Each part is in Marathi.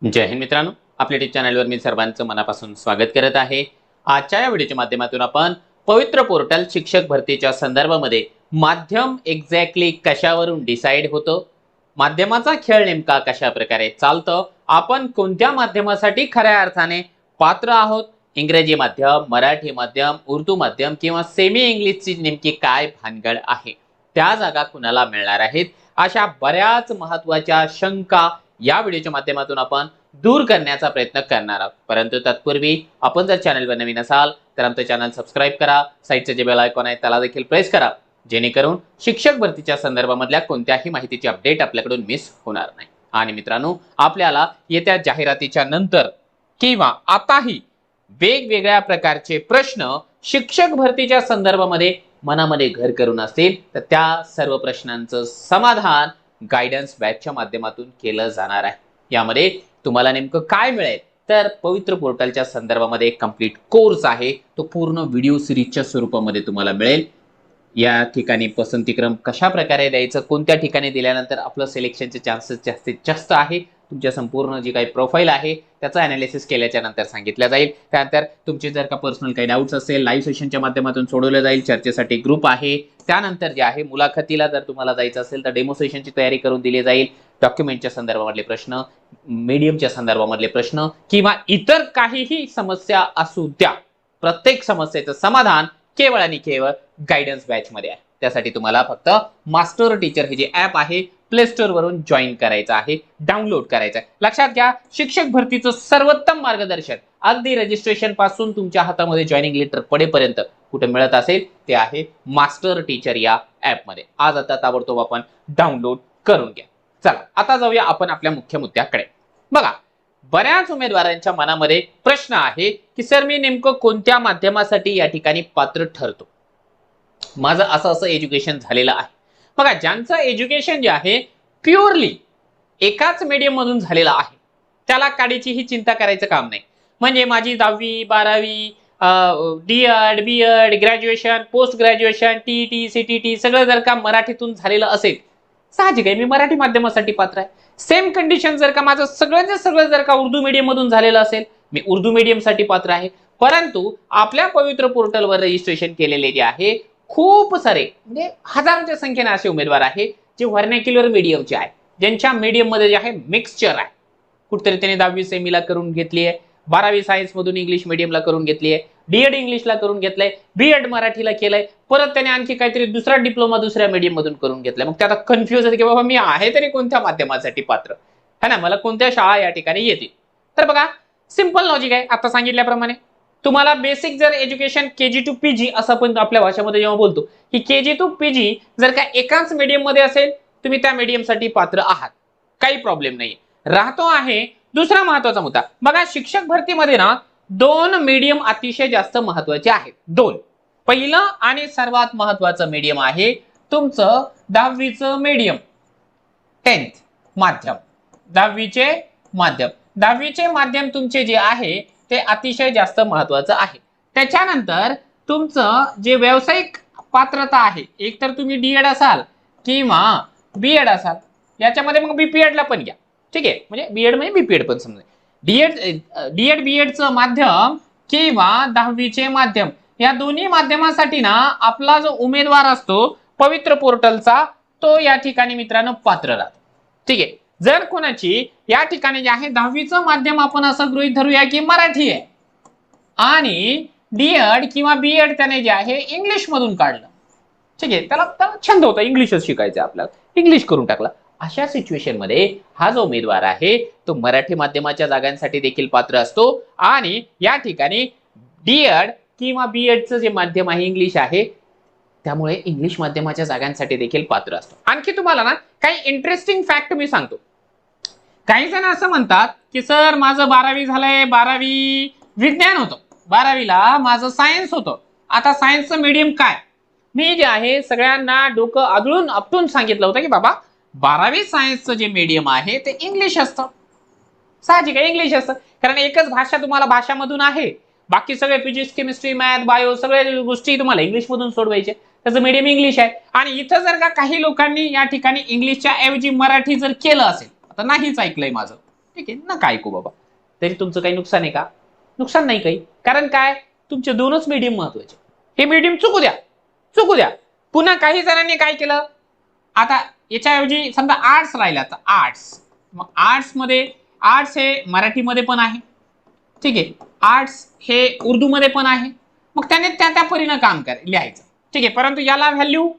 जय हिंद मित्रांनो, आपल्या यूट्यूब चॅनलवर मी सर्वांचं मनापासून स्वागत करत आहे। आजच्या या व्हिडिओच्या माध्यमातून आपण पवित्र पोर्टल शिक्षक भरतीच्या संदर्भामध्ये माध्यम एक्झॅक्टली कशावरून डिसाइड होतं, माध्यमाचा खेळ नेमका कशा प्रकारे चालतं, आपण कोणत्या माध्यमासाठी खऱ्या अर्थाने पात्र आहोत, इंग्रजी माध्यम, मराठी माध्यम, उर्दू माध्यम किंवा सेमी इंग्लिशची नेमकी काय भानगड आहे, त्या जागा कुणाला मिळणार आहेत, अशा बऱ्याच महत्त्वाच्या शंका या व्हिडिओच्या माध्यमातून आपण दूर करण्याचा प्रयत्न करणार आहोत। परंतु तत्पूर्वी आपण जर चॅनलवर नवीन असाल तर आमचं चॅनल सबस्क्राइब करा, साईडचे जे बेल आयकॉन आहे त्याला देखील प्रेस करा, जेणेकरून शिक्षक भरतीच्या संदर्भामधल्या कोणत्याही माहितीची अपडेट आपल्याकडून मिस होणार नाही। आणि मित्रांनो, आपल्याला येत्या जाहिरातीच्या नंतर किंवा आताही वेगवेगळ्या प्रकारचे प्रश्न शिक्षक भरतीच्या संदर्भामध्ये मनामध्ये घर करून असतील तर त्या सर्व प्रश्नांचं समाधान गायडन्स बॅचच्या माध्यमातून केलं जाणार आहे। यामध्ये तुम्हाला नेमकं काय मिळेल तर पवित्र पोर्टलच्या संदर्भामध्ये कंप्लीट कोर्स आहे, तो पूर्ण व्हिडिओ सिरीजच्या स्वरूपामध्ये तुम्हाला मिळेल। या ठिकाणी पसंतीक्रम कशा प्रकारे द्यायचं, कोणत्या ठिकाणी दिल्यानंतर आपलं सिलेक्शनचे चान्सेस जास्तीत जास्त आहे, तुमच्या संपूर्ण जी काही प्रोफाईल आहे त्याचा अनालिसिस केल्याच्या नंतर सांगितलं जाईल। त्यानंतर तुमचे जर का पर्सनल काही डाऊट्स असेल लाईव्ह सेशनच्या माध्यमातून सोडवले जाईल, चर्चेसाठी ग्रुप आहे। त्यानंतर जे आहे मुलाखतीला जर तुम्हाला जायचं असेल तर डेमो सेशनची तयारी करून दिली जाईल, डॉक्युमेंटच्या संदर्भामधले प्रश्न, मीडियमच्या संदर्भामधले प्रश्न किंवा इतर काहीही समस्या असू द्या, प्रत्येक समस्येचं समाधान केवळ आणि केवळ गायडन्स बॅच मध्ये आहे। त्यासाठी तुम्हाला फक्त मास्टर टीचर हे जे ऍप आहे प्ले स्टोर वरून जॉईन करायचं आहे, डाउनलोड करायचं आहे। लक्षात घ्या, शिक्षक भरतीचं सर्वोत्तम मार्गदर्शन अगदी रजिस्ट्रेशन पासून तुमच्या हातामध्ये जॉईनिंग लेटर पडेपर्यंत कुठे मिळत असेल ते आहे मास्टर टीचर या ऍप मध्ये। आज आता ताबडतोब आपण डाउनलोड करून घ्या। चला आता जाऊया आपण आपल्या मुख्य मुद्द्याकडे। बघा, बऱ्याच उमेदवारांच्या मनामध्ये प्रश्न आहे की सर मी नेमकं कोणत्या माध्यमासाठी या ठिकाणी पात्र ठरतो, माझं असं एज्युकेशन झालेलं आहे। बघा, ज्यांचं एज्युकेशन जे आहे प्युअरली एकाच मीडियम मधून झालेलं आहे त्याला काडीची ही चिंता करायचं काम नाही। म्हणजे माझी 10वी 12वी DEd, BEd, graduation, post graduation, TET, CTT सगळं जर का मराठीतून झालेलं असेल, साहजिक आहे मी मराठी माध्यमासाठी पात्र आहे। सेम कंडिशन जर का माझं सगळं जर का उर्दू मीडियम मधून झालेलं असेल, मी उर्दू मीडियम साठी पात्र आहे। परंतु आपल्या पवित्र पोर्टलवर रजिस्ट्रेशन केलेले जे आहे खूप सारे म्हणजे हजारोच्या संख्येने असे उमेदवार आहे जे व्हर्नॅक्युलर मीडियमचे आहे, ज्यांच्या मीडियम मध्ये जे आहे मिक्सचर आहे। कुठतरी त्यांनी 10वी सेमीला करून घेतली आहे, 12वी सायन्स मधून इंग्लिश मीडियमला करून घेतली आहे, डी.एड इंग्लिशला करून घेतलंय, बी.एड मराठीला केलंय, परत त्याने आणखी काहीतरी दुसरा डिप्लोमा दुसऱ्या मीडियम मधून करून घेतलाय। मग ते आता कन्फ्युज आहे की बाबा मी आहे तरी कोणत्या माध्यमासाठी पात्र है ना, मला कोणत्या शाळा या ठिकाणी येतील। तर बघा, सिंपल लॉजिक आहे, आता सांगितल्याप्रमाणे तुम्हाला बेसिक जर एज्युकेशन केजी टू पीजी असं आपण आपल्या भाषेमध्ये जेव्हा बोलतो की केजी टू पीजी जर का एकाच मीडियम मध्ये असेल तुम्ही त्या मीडियम साठी पात्र आहात, काही प्रॉब्लेम नाही। राहतो आहे दुसरा महत्वाचा मुद्दा, बघा शिक्षक भरतीमध्ये ना दोन मीडियम अतिशय जास्त महत्वाचे आहेत। दोन, पहिलं आणि सर्वात महत्वाचं मीडियम आहे तुमचं 10वीचं मीडियम, 10th माध्यम, 10वीचे माध्यम। 10वीचे माध्यम तुमचे जे आहे ते अतिशय जास्त महत्वाचं आहे। त्याच्यानंतर तुमचं जे व्यावसायिक पात्रता आहे, एक तर तुम्ही डी.एड असाल किंवा बी.एड असाल, याच्यामध्ये मग बीपीएड ला पण घ्या, ठीक आहे, म्हणजे बी.एड म्हणजे बीपीएड पण समजा, डी.एड बी.एडचं माध्यम किंवा 10वीचे माध्यम, या दोन्ही माध्यमासाठी ना आपला जो उमेदवार असतो पवित्र पोर्टलचा तो या ठिकाणी मित्रांनो पात्र राहतो, ठीक आहे। जर कोणाची या ठिकाणी जे आहे 10वीचं माध्यम आपण असं गृहीत धरूया की मराठी आहे आणि डी.एड किंवा बी.एड त्याने जे आहे इंग्लिश मधून काढलं, ठीक आहे, त्याला छंद होता इंग्लिशच शिकायचं, आपल्याला इंग्लिश करून टाकला, अशा सिच्युएशन मध्ये हा जो उमेदवार आहे तो मराठी माध्यमाच्या जागांसाठी देखील पात्र असतो आणि या ठिकाणी डी.एड किंवा बी.एडचं जे माध्यम आहे इंग्लिश आहे त्यामुळे इंग्लिश माध्यमाच्या जागांसाठी देखील पात्र असतो। आणखी तुम्हाला ना काही इंटरेस्टिंग फॅक्ट मी सांगतो। काही जण असं म्हणतात की सर माझं 12वी झालंय, 12वी विज्ञान होतं, 12वीला माझं सायन्स होतं, आता सायन्सचं मीडियम काय? मी जे आहे सगळ्यांना डोकं आदळून आपटून सांगितलं होतं की बाबा 12वी सायन्सचं जे मीडियम आहे ते इंग्लिश असतं, साहजिक आहे इंग्लिश असतं, कारण एकच भाषा तुम्हाला भाषामधून आहे, बाकी सगळे फिजिक्स केमिस्ट्री मॅथ बायो सगळ्या गोष्टी तुम्हाला इंग्लिश मधून सोडवायचे, त्याचं मीडियम इंग्लिश आहे। आणि इथं जर का काही लोकांनी या ठिकाणी इंग्लिशच्या ऐवजी मराठी जर केलं असेल, आता नाहीच ऐकलंय माझं, ठीक आहे, नका ऐकू बाबा. तरी तुमचं काही नुकसान आहे का? नुकसान नाही काही. कारण काय, तुमचे दोनच मीडियम महत्वाचे. हे मीडियम चुकू द्या, चुकू द्या. पुन्हा काही जणांनी काय केलं, आता याच्याऐवजी समजा आर्ट्स राहिला तर आर्ट्स, मग आर्ट्स हे मराठीमध्ये पण आहे, ठीक आहे, आर्ट्स हे उर्दूमध्ये पण आहे, मग त्याने त्या परीनं काम लिहायचं, ठीक आहे. परंतु याला व्हॅल्यू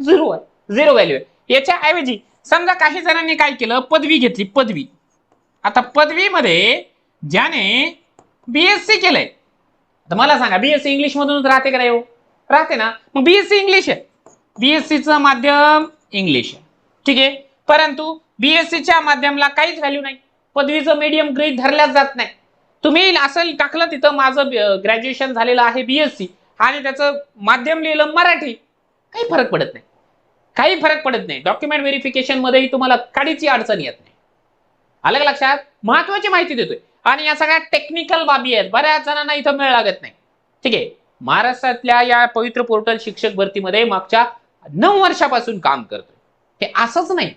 झिरो आहे, झिरो व्हॅल्यू आहे. याच्याऐवजी समजा काही जणांनी काय केलं, पदवी घेतली, पदवी. आता पदवीमध्ये ज्याने बीएससी केलंय, तर मला सांगा बीएससी इंग्लिश मधूनच राहते का नाही हो? राहते ना. मग बीएससी इंग्लिश आहे, बीएससीचं माध्यम इंग्लिश आहे, ठीक आहे. परंतु बीएससीच्या माध्यमाला काहीच व्हॅल्यू नाही, पदवीचं मीडियम गृहीत धरल्याच जात नाही. तुम्ही असं टाकलं तिथं माझं ग्रॅज्युएशन झालेलं आहे बीएससी आणि त्याचं माध्यम लिहिलं मराठी, काही फरक पडत नाही, काही फरक पडत नाही. डॉक्युमेंट व्हेरिफिकेशन मध्येही तुम्हाला काडीची अडचण येत नाही. आलं का लक्षात? महत्वाची माहिती देतोय. आणि या सगळ्या टेक्निकल बाबी आहेत, बऱ्याच जणांना इथं मेळ लागत नाही, ठीक आहे. महाराष्ट्रातल्या या पवित्र पोर्टल शिक्षक भरतीमध्ये मागच्या 9 वर्षापासून काम करतोय, हे असंच नाही,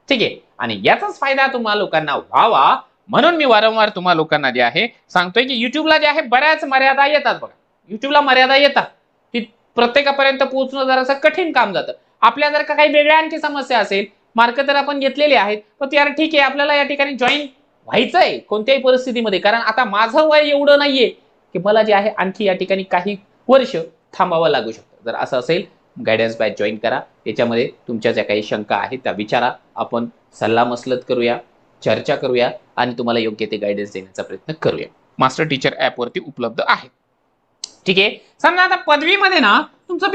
ठीक आहे. आणि याचाच फायदा तुम्हाला लोकांना व्हावा म्हणून मी वारंवार तुम्हाला लोकांना जे आहे सांगतोय की युट्यूबला जे आहे बऱ्याच मर्यादा येतात बघा. युट्यूबला मर्यादा येतात, ती प्रत्येकापर्यंत पोहोचणं जरासं कठीण काम जातं. आपल्या जर का काही वेगळ्या आणखी समस्या असेल, मार्क तर आपण घेतलेले आहेत, पण यार ठीक आहे आपल्याला या ठिकाणी जॉईन व्हायचंय कोणत्याही परिस्थितीमध्ये, कारण आता माझं वय एवढं नाहीये की मला जे आहे आणखी या ठिकाणी काही वर्ष थांबावं लागू शकतं. जर असं असेल गायडन्स बॅच जॉईन करा, याच्यामध्ये तुमच्या ज्या काही शंका आहेत त्या विचारा, आपण सल्ला मसलत करूया, चर्चा करूया आणि तुम्हाला योग्य ते गायडन्स देण्याचा प्रयत्न करूया. मास्टर टीचर ऍप वरती उपलब्ध आहे, ठीक आहे. समजा आता पदवीमध्ये ना तुमचं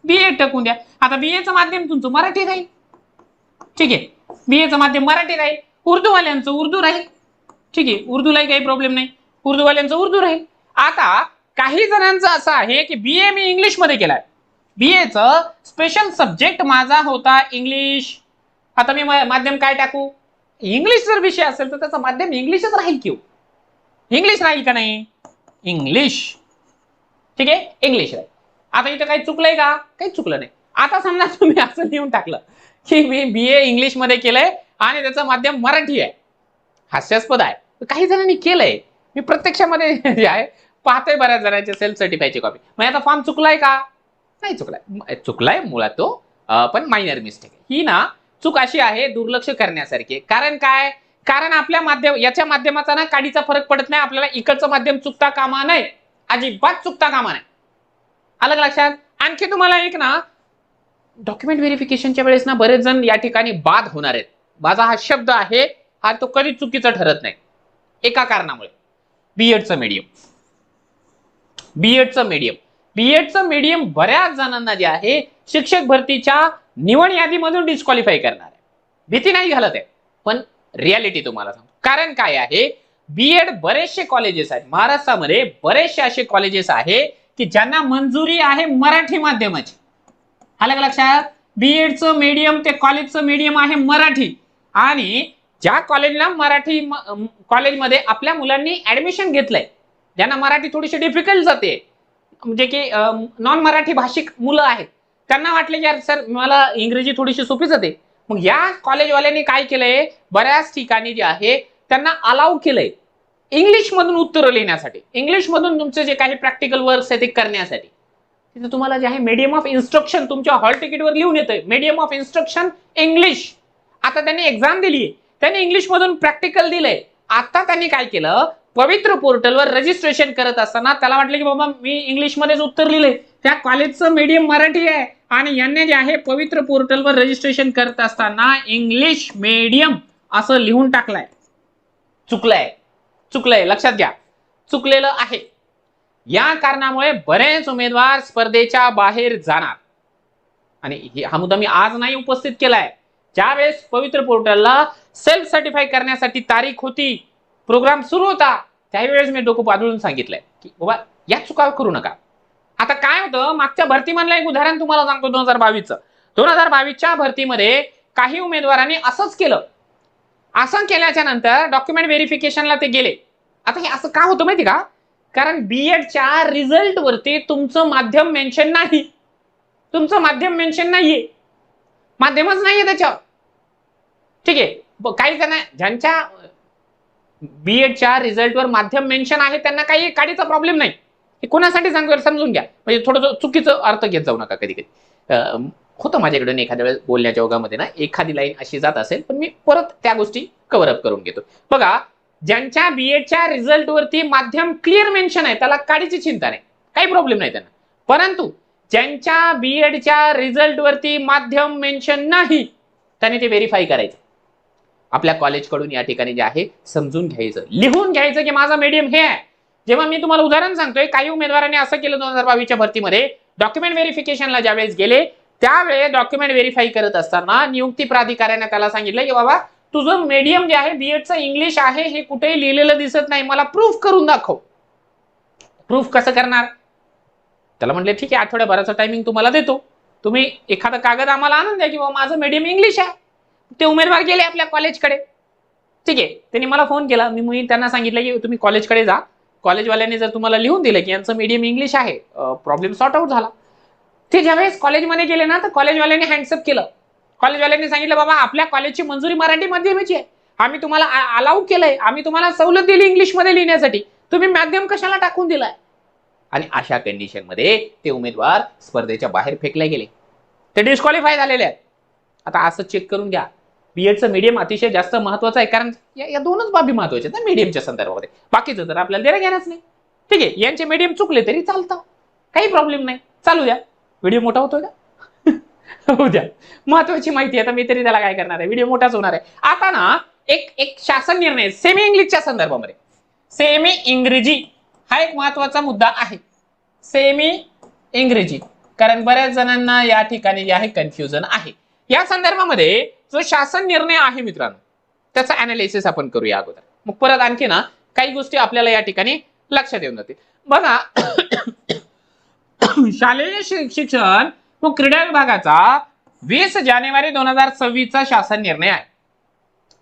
बीए टाकून द्या. आता बीएचं माध्यम तुमचं मराठी राहील, ठीक आहे, बीएचं माध्यम मराठी राहील. उर्दूवाल्यांचं उर्दू राहील, ठीक आहे, उर्दूलाही काही प्रॉब्लेम नाही, उर्दूवाल्यांचं उर्दू राहील. आता काही जणांचं असं आहे की बीए मी इंग्लिश मध्ये केलाय, बीएचं स्पेशल सब्जेक्ट माझा होता इंग्लिश, आता मी माध्यम काय टाकू? इंग्लिश जर विषय असेल तर त्याचं माध्यम इंग्लिशच राहील की, इंग्लिश राहील का नाही? इंग्लिश, ठीक आहे, इंग्लिश राहील. आता इथं काही चुकलंय का? काही चुकलं नाही. आता समजा तुम्ही असं लिहून टाकलं की मी बीए इंग्लिश मध्ये केलंय आणि त्याचं माध्यम मराठी आहे, हास्यास्पद आहे. काही जणांनी केलंय, मी प्रत्यक्षामध्ये जे आहे पाहतोय बऱ्याच जणांचे सेल्फ सर्टिफायची कॉपी. मग आता फॉर्म चुकलाय का? नाही चुकलाय, चुकलाय मुळात तो, पण मायनर मिस्टेक. ही ना चूक अशी आहे दुर्लक्ष करण्यासारखी. कारण काय? कारण आपल्या याच्या माध्यमाचा ना काडीचा फरक पडत नाही. आपल्याला इकडचं माध्यम चुकता कामा नाही, अजिबात चुकता कामा नाही. अलग लक्षात. आणखी तुम्हाला एक ना डॉक्युमेंट व्हेरिफिकेशनच्या वेळेस ना बरेच जण या ठिकाणी बाद होणार आहेत. माझा हा शब्द आहे, हा तो कधीच चुकीचा ठरत नाही, एका कारणामुळे. बीएडचं मीडियम बऱ्याच जणांना जे आहे शिक्षक भरतीच्या निवड यादीमधून डिस्क्वालिफाय करणार आहे. भीती नाही घालत आहे, पण रियालिटी तुम्हाला सांगतो. कारण काय आहे, बीएड बरेचसे कॉलेजेस आहेत महाराष्ट्रामध्ये, बरेचसे असे कॉलेजेस आहे की ज्यांना मंजुरी आहे मराठी माध्यमाची. आलं का लक्षात? बीएडचं मीडियम ते कॉलेजचं मीडियम आहे मराठी, आणि ज्या कॉलेजला मराठी कॉलेजमध्ये आपल्या मुलांनी ऍडमिशन घेतलंय, ज्यांना मराठी थोडीशी डिफिकल्ट जाते, म्हणजे की नॉन मराठी भाषिक मुलं आहेत, त्यांना वाटले की यार सर मला इंग्रजी थोडीशी सोपी जाते. मग या कॉलेजवाल्यांनी काय केलंय, बऱ्याच ठिकाणी जे आहे त्यांना अलाउ केलंय इंग्लिश मधून उत्तर लिहिण्यासाठी, इंग्लिश मधून तुमचे जे काही प्रॅक्टिकल वर्क्स आहेत ते करण्यासाठी. तिथे तुम्हाला जे आहे मीडियम ऑफ इन्स्ट्रक्शन तुमच्या हॉल तिकीटवर लिहून येतंय, मीडियम ऑफ इन्स्ट्रक्शन इंग्लिश. आता त्यांनी एक्झाम दिली, त्यांनी इंग्लिश मधून प्रॅक्टिकल दिलंय. आता त्यांनी काय केलं, पवित्र पोर्टलवर रजिस्ट्रेशन करत असताना त्याला वाटलं की बाबा मी इंग्लिश मध्येच उत्तर लिहिलंय, त्या कॉलेजचं मीडियम मराठी आहे, आणि यांनी जे आहे पवित्र पोर्टलवर रजिस्ट्रेशन करत असताना इंग्लिश मीडियम असं लिहून टाकलंय. चुकलंय, लक्षात घ्या, चुकलेलं आहे. या कारणामुळे बरेच उमेदवार स्पर्धेच्या बाहेर जाणार. आणि हा मुद्दा मी आज नाही उपस्थित केलाय, ज्यावेळेस पवित्र पोर्टलला सेल्फ सर्टिफाय करण्यासाठी तारीख होती, प्रोग्राम सुरू होता, त्यावेळेस मी डोकं पादळून सांगितलंय की बाबा या चुका करू नका. आता काय होतं, मागच्या भरतीमधलं एक उदाहरण तुम्हाला सांगतो. 2022च्या भरतीमध्ये काही उमेदवारांनी असंच केलं. असं केल्याच्या नंतर डॉक्युमेंट व्हेरिफिकेशनला ते गेले. आता हे असं का होतं माहिती का? कारण बीएडच्या रिझल्ट वरती तुमचं माध्यम मेन्शन नाही, तुमचं माध्यम मेन्शन नाहीये, माध्यमच नाहीये त्याच्यावर, ठीक आहे. काही जण ज्यांच्या बीएडच्या रिझल्टवर माध्यम मेन्शन आहे त्यांना काही काडीचा प्रॉब्लेम नाही. हे कोणासाठी सांगतो समजून घ्या, म्हणजे थोडं चुकीचं अर्थ घेत जाऊ नका. कधी कधी होतं माझ्याकडून एखाद्या वेळेस बोलण्याच्या ओघामध्ये ना एखादी लाईन अशी जात असेल, पण मी परत त्या गोष्टी कव्हर अप करून घेतो. बघा, ज्यांच्या बीएडच्या रिझल्ट वरती माध्यम क्लिअर मेन्शन आहे त्याला काडीची चिंता नाही, काही प्रॉब्लेम नाही त्यांना. परंतु ज्यांच्या बीएडच्या रिझल्ट वरती माध्यम मेन्शन नाही त्यांनी ते व्हेरीफाय करायचं. आपल्या कॉलेजकडून या ठिकाणी जे आहे समजून घ्यायचं, लिहून घ्यायचं की माझा मीडियम हे आहे. जेव्हा मी तुम्हाला उदाहरण सांगतोय, काही उमेदवारांनी असं केलं 2022च्या भरतीमध्ये, डॉक्युमेंट व्हेरिफिकेशनला ज्यावेळेस गेले त्यावेळेस डॉक्युमेंट व्हेरीफाय करत असताना नियुक्ती प्राधिकाऱ्याने त्याला सांगितलं की बाबा तुझं मीडियम जे आहे बीएडचं इंग्लिश आहे, हे कुठेही लिहिलेलं दिसत नाही, मला प्रूफ करून दाखव. प्रूफ कसं करणार? त्याला म्हटले ठीक आहे, आठवड्याभराचं टायमिंग तुम्हाला देतो, तुम्ही एखादा कागद आम्हाला आणून द्या की बाबा माझं मीडियम इंग्लिश आहे. ते उमेदवार गेले आपल्या कॉलेजकडे. ठीक आहे, त्यांनी मला फोन केला, मी त्यांना सांगितलं की तुम्ही कॉलेजकडे जा, कॉलेजवाल्यांनी जर तुम्हाला लिहून दिलं की यांचं मीडियम इंग्लिश आहे, प्रॉब्लेम सॉर्ट आउट झाला. ते ज्यावेळेस कॉलेजमध्ये गेले ना तर कॉलेजवाल्यांनी हँड्सअप केलं. कॉलेजवाल्यांनी सांगितलं बाबा आपल्या कॉलेजची मंजुरी मराठी माध्यमाची आहे, आम्ही तुम्हाला अलाउ केलंय, आम्ही तुम्हाला सवलत दिली इंग्लिशमध्ये लिहिण्यासाठी, तुम्ही माध्यम कशाला टाकून दिलाय? आणि अशा कंडिशन मध्ये ते उमेदवार स्पर्धेच्या बाहेर फेकले गेले, ते डिस्क्वालिफाय झालेले आहेत. आता असं चेक करून घ्या, बीएडचं मीडियम अतिशय जास्त महत्वाचं आहे, कारण या दोनच बाबी महत्वाच्या आहेत ना मीडियमच्या संदर्भामध्ये. बाकीचं तर आपल्याला देणं घेणंच नाही. ठीक आहे, यांचे मीडियम चुकले तरी चालतं, काही प्रॉब्लेम नाही, चालू द्या. व्हिडिओ मोठा होतोय का? होऊ द्या, महत्वाची माहिती आहे, आता मी तरी त्याला काय करणार आहे, व्हिडिओ मोठाच होणार आहे. आता ना एक शासन निर्णय सेमी इंग्लिशच्या संदर्भामध्ये, सेमी इंग्रजी हा एक महत्वाचा मुद्दा आहे. सेमी इंग्रजी, कारण बऱ्याच जणांना या ठिकाणी जे आहे कन्फ्युजन आहे. या संदर्भामध्ये जो शासन निर्णय आहे मित्रांनो, त्याचा अनालिसिस आपण करूया अगोदर, मग परत आणखी ना काही गोष्टी आपल्याला या ठिकाणी लक्षात येऊन जातील. बघा, शालेय शिक्षण व क्रीडा विभागाचा 20 जानेवारी 2026 चा शासन निर्णय आहे.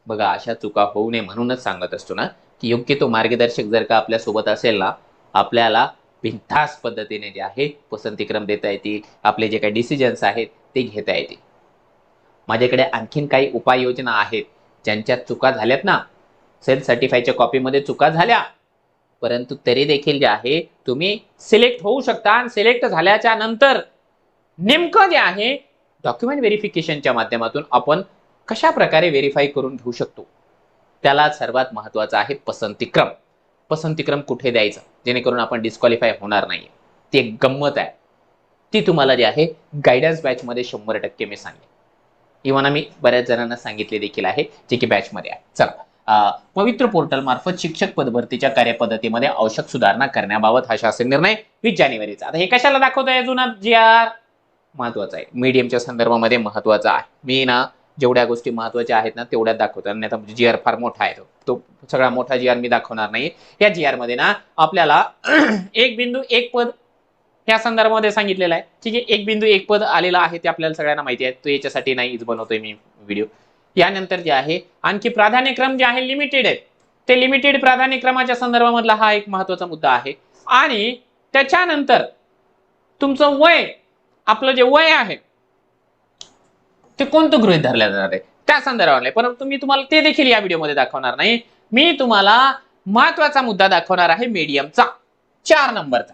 बघा, अशा चुका होऊ नये म्हणूनच सांगत असतो ना की योग्य तो मार्गदर्शक जर का आपल्या सोबत असेल ना, आपल्याला बिनधास्त पद्धतीने जे आहे पसंतीक्रम देता येतील, आपले जे काही डिसिजन्स आहेत ते घेता येतील. माझ्याकडे आणखीन काही उपाययोजना आहेत, ज्यांच्यात चुका झाल्यात ना, सेल्फ सर्टिफायच्या कॉपीमध्ये चुका झाल्या, परंतु तरी देखील जे आहे तुम्ही सिलेक्ट होऊ शकता. आणि सिलेक्ट झाल्याच्या नंतर नेमकं जे आहे डॉक्युमेंट व्हेरिफिकेशनच्या माध्यमातून आपण कशा प्रकारे व्हेरीफाय करून घेऊ शकतो, त्याला सर्वात महत्वाचं आहे पसंतीक्रम. पसंतीक्रम कुठे द्यायचं जेणेकरून आपण डिस्क्वालिफाय होणार नाही, ती एक गंमत आहे. ती तुम्हाला जे आहे गायडन्स बॅचमध्ये 100% मी सांगेन. इव्हन आम्ही बऱ्याच जणांना सांगितले देखील आहे जे की बॅचमध्ये आहे. चला, पवित्र पोर्टल मार्फत शिक्षक पदभरतीच्या कार्यपद्धतीमध्ये आवश्यक सुधारणा करण्याबाबत हा शासन निर्णय 20 जानेवारीचा. आता हे कशाला दाखवतोय? जुना जी आर महत्वाचा आहे, मीडियमच्या संदर्भामध्ये महत्वाचा आहे. मी ना जेवढ्या गोष्टी महत्वाच्या आहेत ना तेवढ्याच दाखवतो, नाही तर जी आर फार मोठा आहे, तो सगळा मोठा जी आर मी दाखवणार नाही. या जी आर मध्ये ना आपल्याला 1 बिंदू 1 पद या संदर्भामध्ये सांगितलेलं आहे. ठीक आहे, 1 बिंदू 1 पद आलेला आहे, ते आपल्याला सगळ्यांना माहिती आहे, तो याच्यासाठी नाहीच बनवतोय मी व्हिडिओ. यानंतर जे आहे आणखी प्राधान्यक्रम जे आहे लिमिटेड आहे, ते लिमिटेड प्राधान्यक्रमाच्या संदर्भामधला हा एक महत्वाचा मुद्दा आहे. आणि त्याच्यानंतर तुमचं वय, आपलं जे वय आहे ते कोणतं गृहीत धरलं जाणार आहे त्या संदर्भात, परंतु मी तुम्हाला ते देखील या व्हिडिओमध्ये दाखवणार नाही. मी तुम्हाला महत्वाचा मुद्दा दाखवणार आहे मीडियमचा 4 नंबरचा.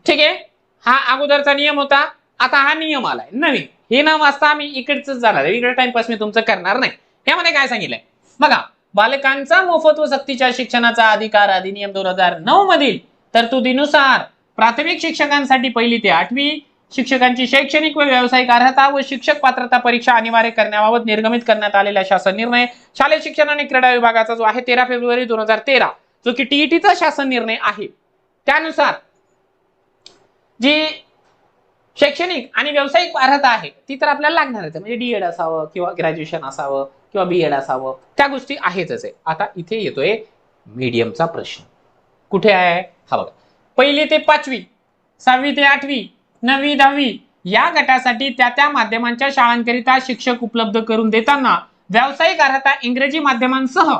ठीक आहे, हा अगोदरचा नियम होता, आता हा नियम आलाय नवीन. हे नाव वाचता मी इकडच जाणार आहे, इकडे टाइमपास मी तुमचं करणार नाही. यामध्ये काय सांगितलंय बघा, बालकांचा मोफत व सक्तीच्या शिक्षणाचा अधिकार अधिनियम 2009 मधील तरतुदीनुसार प्राथमिक शिक्षकांसाठी 1ली ते 8वी शिक्षकांची शैक्षणिक व व्यावसायिक अर्हता व शिक्षक पात्रता परीक्षा अनिवार्य करण्याबाबत निर्गमित करण्यात आलेला शासन निर्णय शालेय शिक्षण आणि क्रीडा विभागाचा जो आहे 13 फेब्रुवारी 2013, जो की टीईटीचा शासन निर्णय आहे, त्यानुसार जी शैक्षणिक आणि व्यावसायिक अर्हता आहे ती तर आपल्याला लागणार आहे, म्हणजे डीएड असावं किंवा ग्रॅज्युएशन असावं किंवा बीएड असावं, त्या गोष्टी आहेतच आहे. आता इथे येतोय मीडियमचा प्रश्न. कुठे आहे? हा बघा, 1ली ते 5वी, 6वी ते 8वी, 9वी 10वी या गटासाठी त्या माध्यमांच्या शाळांकरिता शिक्षक उपलब्ध करून देताना व्यावसायिक अर्हता इंग्रजी माध्यमांसह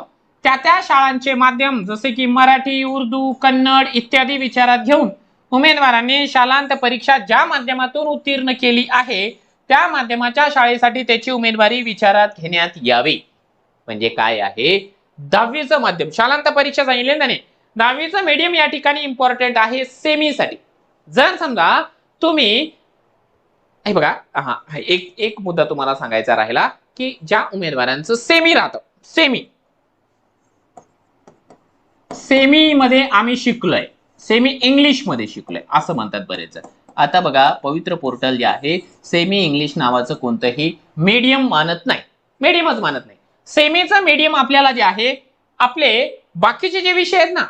त्या शाळांचे माध्यम जसे की मराठी, उर्दू, कन्नड इत्यादी विचारात घेऊन उमेदवारांनी शालांत परीक्षा ज्या माध्यमातून उत्तीर्ण केली आहे त्या माध्यमाच्या शाळेसाठी त्याची उमेदवारी विचारात घेण्यात यावी. म्हणजे काय आहे, 10वीचं माध्यम. शालांत परीक्षा सांगितली ना त्याने. 10वीचं मीडियम या ठिकाणी इम्पॉर्टंट आहे सेमीसाठी. जर समजा तुम्ही हे बघा, हा एक एक मुद्दा तुम्हाला सांगायचा राहिला की ज्या उमेदवारांचं सेमी राहतं, सेमी सेमी मध्ये आम्ही शिकलोय, सेमी इंग्लिश मध्ये शिकलोय असं म्हणतात बरेच जण. आता बघा, पवित्र पोर्टल जे आहे सेमी इंग्लिश नावाचं कोणतंही मीडियम मानत नाही, मीडियमच मानत नाही. सेमीचं मीडियम आपल्याला जे आहे, आपले बाकीचे जे विषय आहेत ना,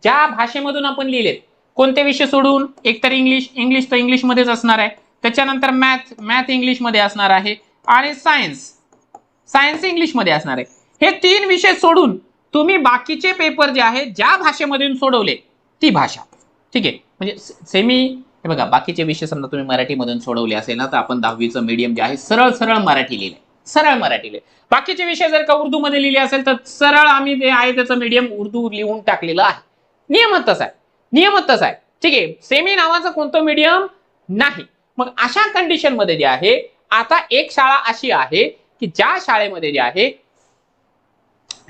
ज्या भाषेमधून आपण लिहिलेत, कोणते विषय सोडून, एकतर इंग्लिश, इंग्लिश तर इंग्लिश मध्येच असणार आहे, त्याच्यानंतर मॅथ, मॅथ इंग्लिश मध्ये असणार आहे, आणि सायन्स, सायन्स इंग्लिश मध्ये असणार आहे. हे 3 विषय सोडून तुम्ही बाकीचे पेपर जे आहेत ज्या भाषेमधून सोडवले ती भाषा, ठीक आहे. म्हणजे सेमी, हे बघा, बाकीचे विषय समजा तुम्ही मराठीमधून सोडवले असेल ना, तर आपण 10वीचं मीडियम जे आहे सरळ सरळ मराठी लिहिले, सरळ मराठी लिहिले. बाकीचे विषय जर का उर्दू मध्ये लिहिले असेल तर सरळ आम्ही जे आहे त्याचं मीडियम उर्दू लिहून टाकलेलं आहे. नियमच तसा आहे, नियमच तसा आहे, ठीक आहे. सेमी नावाचं कोणतं मीडियम नाही. मग अशा कंडिशन मध्ये जे आहे, आता एक शाळा अशी आहे की ज्या शाळेमध्ये जे आहे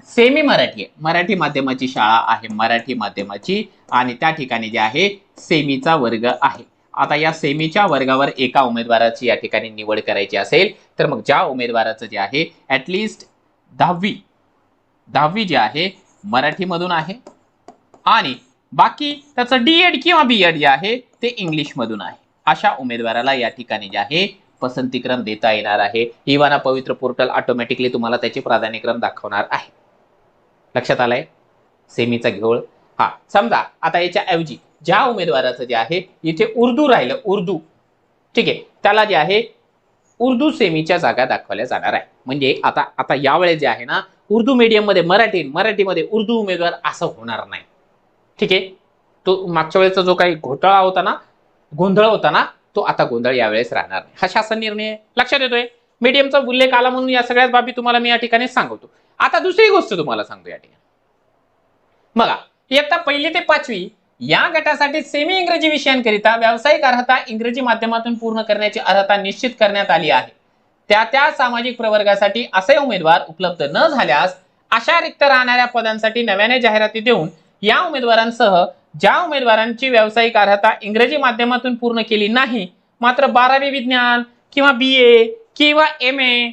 सेमी मराठी आहे, मराठी माध्यमाची शाळा आहे, मराठी माध्यमाची, आणि त्या ठिकाणी जे आहे सेमीचा वर्ग आहे. आता या सेमीच्या वर्गावर एका उमेदवाराची या ठिकाणी निवड करायची असेल तर मग ज्या उमेदवाराचं जे आहे ऍटलिस्ट 10वी जे आहे मराठीमधून आहे, आणि बाकी त्याचं डीएड किंवा बीएड जे आहे ते इंग्लिश मधून आहे, अशा उमेदवाराला या ठिकाणी जे आहे पसंतीक्रम देता येणार आहे. इवाना पवित्र पोर्टल ऑटोमॅटिकली तुम्हाला त्याचे प्राधान्यक्रम दाखवणार आहे. लक्षात आलंय सेमीचा घोळ. हा, समजा आता याच्या ऐवजी ज्या उमेदवाराचं जे आहे इथे उर्दू राहिलं, उर्दू, ठीक आहे, त्याला जे आहे उर्दू सेमीच्या जागा दाखवल्या जाणार आहे. म्हणजे आता आता यावेळेस जे आहे ना, उर्दू मीडियम मध्ये मराठी, मराठीमध्ये उर्दू उमेदवार असं होणार नाही, ठीक आहे. तो मागच्या वेळेचा जो काही घोटाळा होता ना, गोंधळ होता ना, तो आता गोंधळ यावेळेस राहणार नाही. हा शासन निर्णय लक्षात येतोय. मीडियमचा उल्लेख आला म्हणून या सगळ्याच बाबी तुम्हाला मी या ठिकाणी सांगतो. आता दुसरी गोष्ट तुम्हाला सांगतो या ठिकाणी. बघा, इयत्ता 1ली ते 5वी या गटासाठी सेमी इंग्रजी विषयांकरिता व्यावसायिक अर्हता इंग्रजी माध्यमातून पूर्ण करण्याची अर्हता निश्चित करण्यात आली आहे. त्या त्या सामाजिक प्रवर्गासाठी असे उमेदवार उपलब्ध न झाल्यास अशा रिक्त राहणाऱ्या पदांसाठी नव्याने जाहिराती देऊन या उमेदवारांसह ज्या उमेदवारांची व्यावसायिक अर्हता इंग्रजी माध्यमातून पूर्ण केली नाही, मात्र 12वी विज्ञान किंवा BA किंवा MA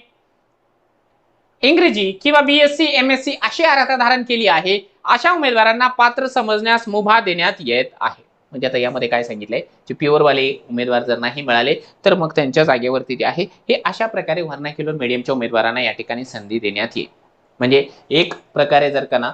इंग्रजी किंवा BSc MSc अशी अर्हता धारण केली आहे, अशा उमेदवारांना पात्र समजण्यास मुभा देण्यात येत आहे. म्हणजे आता यामध्ये काय सांगितलंय, जे प्युअरवाले उमेदवार जर नाही मिळाले तर मग त्यांच्या जागेवरती जे आहे हे अशा प्रकारे व्हर्नाक्युलर मीडियमच्या उमेदवारांना या ठिकाणी संधी देण्यात येईल. म्हणजे एक प्रकारे जर का ना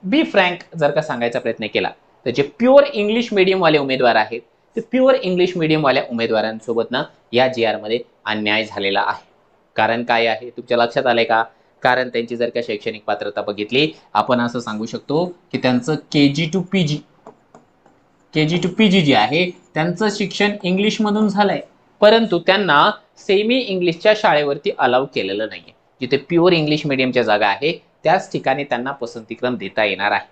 बी फ्रँक जर का सांगायचा प्रयत्न केला तर जे प्युअर इंग्लिश मीडियम वाले उमेदवार आहेत ते प्युअर इंग्लिश मीडियम वाल्या उमेदवारांसोबत ना या GR मध्ये अन्याय झालेला आहे. कारण काय आहे तुमच्या लक्षात आलंय का? कारण त्यांची जर का शैक्षणिक पात्रता बघितली, आपण असं सांगू शकतो की त्यांचं KG to PG जे आहे त्यांचं शिक्षण इंग्लिश मधून झालंय, परंतु त्यांना सेमी इंग्लिशच्या शाळेवरती अलाउ केलेलं नाहीये. जिथे प्युअर इंग्लिश मीडियमच्या जागा आहे त्याच ठिकाणी त्यांना पसंतीक्रम देता येणार आहे.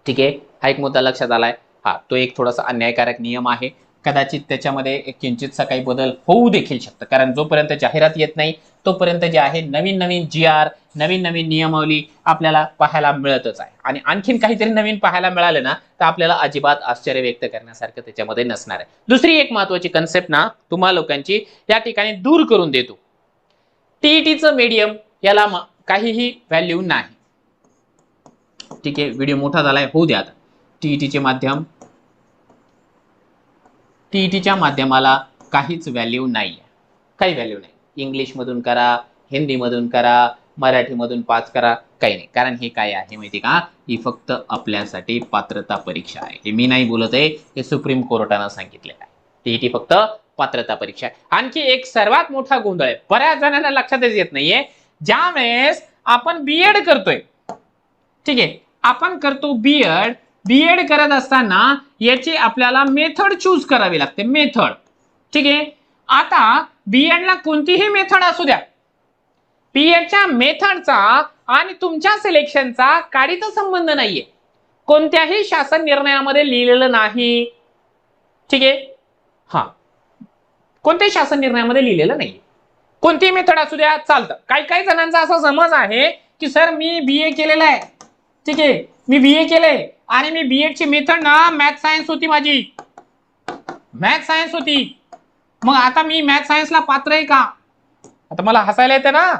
ठीक आहे, हा एक मुद्दा लक्षात आलाय. हा, तो एक थोडासा अन्यायकारक नियम आहे. कदाचित त्याच्यामध्ये किंचितसा काही बदल होऊ देखील शकतं, कारण जोपर्यंत जाहिरात येत नाही तोपर्यंत जे आहे नवीन नवीन GR, नवीन नवीन नियमावली आपल्याला पाहायला मिळतच आहे. आणि आणखीन काहीतरी नवीन पाहायला मिळालं ना तर आपल्याला अजिबात आश्चर्य व्यक्त करण्यासारखं त्याच्यामध्ये नसणार आहे. दुसरी एक महत्वाची कन्सेप्ट ना तुम्हा लोकांची या ठिकाणी दूर करून देतो. TETचं मीडियम याला काहीही व्हॅल्यू नाही. ठीक आहे, व्हिडिओ मोठा झालाय, होऊ द्या. आता TETच्या माध्यमाला काहीच व्हॅल्यू नाही, काही व्हॅल्यू नाही. इंग्लिश मधून करा, हिंदी मधून करा, मराठी मधून पास करा, काही नाही. कारण हे काय आहे माहिती का, ही फक्त आपल्यासाठी पात्रता परीक्षा आहे. हे मी नाही बोलत आहे, हे सुप्रीम कोर्टानं सांगितलेलं आहे. TET फक्त पात्रता परीक्षा आहे. आणखी एक सर्वात मोठा गोंधळ आहे, बऱ्याच जणांना लक्षातच येत नाहीये. ज्यावेळेस आपण BEd करतोय, ठीक आहे, आपण करतो बीएड करत असताना याची आपल्याला मेथड चूज करावी लागते, मेथड. ठीक आहे, आता BEd ला कोणतीही मेथड असू द्या, BEdच्या मेथडचा आणि तुमच्या सिलेक्शनचा काडीचा संबंध नाहीये, कोणत्याही शासन निर्णयामध्ये लिहिलेलं नाही. ठीक आहे, हा, कोणत्याही शासन निर्णयामध्ये लिहिलेलं नाहीये. कोणतीही मेथड असू द्या चालतं. काही काही जणांचा असा समज आहे की सर मी बीए केलेलं आहे, ठीक आहे, मी बीए केलंय आणि मी बीएडची मेथड ना मॅथ सायन्स होती, माझी मॅथ सायन्स होती, मग आता मी मॅथ सायन्सला पात्र आहे का? आता मला हसायला येतं ना,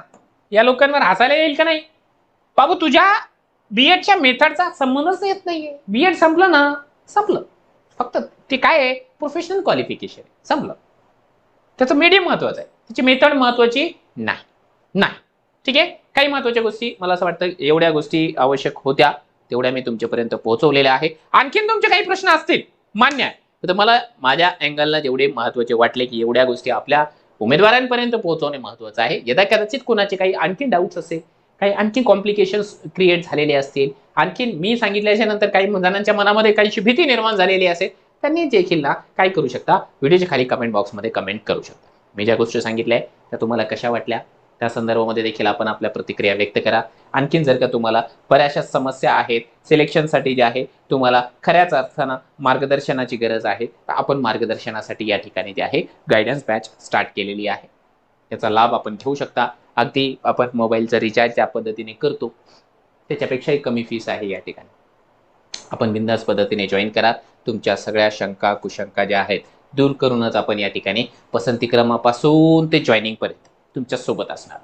या लोकांवर हसायला येईल का नाही? बाबू तुझ्या बीएडच्या मेथडचा संबंधच येत नाहीये. बीएड संपलं ना, संपलं. फक्त ते काय आहे, प्रोफेशनल क्वालिफिकेशन संपलं. त्याचं मीडियम महत्वाचं आहे, त्याची मेथड महत्वाची नाही. ठीक आहे, काही महत्वाच्या गोष्टी मला असं वाटतं एवढ्या गोष्टी आवश्यक होत्या तेवढ्या मी तुमच्यापर्यंत पोहोचवलेल्या आहे. आणखीन तुमचे काही प्रश्न असतील, मान्य आहे, तर मला माझ्या अँगलला जेवढे महत्वाचे वाटले की एवढ्या गोष्टी आपल्या उमेदवारांपर्यंत पोहोचवणे महत्वाचं आहे. यदा कदाचित कोणाचे काही आणखी डाऊट्स असेल, काही आणखी कॉम्प्लिकेशन्स क्रिएट झालेले असतील, आणखीन मी सांगितल्याच्या नंतर काही जणांच्या मनामध्ये काहीशी भीती निर्माण झालेली असेल, त्यांनी देखील ना काय करू शकता, व्हिडिओच्या खाली कमेंट बॉक्समध्ये कमेंट करू शकता. मी ज्या गोष्टी सांगितल्या त्या तुम्हाला कशा वाटल्या त्या संदर्भामध्ये देखील आपण आपल्या प्रतिक्रिया व्यक्त करा. आणखीन जर का तुम्हाला बऱ्याचशा समस्या आहेत सिलेक्शनसाठी जे आहे, तुम्हाला खऱ्याच अर्थानं मार्गदर्शनाची गरज आहे, तर आपण मार्गदर्शनासाठी या ठिकाणी जे आहे गायडन्स बॅच स्टार्ट केलेली आहे. याचा लाभ आपण घेऊ शकता. अगदी आपण मोबाईलचं रिचार्ज त्या पद्धतीने करतो त्याच्यापेक्षाही कमी फीस आहे या ठिकाणी. आपण बिंदास पद्धतीने जॉईन करा. तुमच्या सगळ्या शंका कुशंका ज्या आहेत दूर करूनच आपण या ठिकाणी पसंती क्रमापासून ते जॉईनिंग पर्यंत तुमच्या सोबत असणार.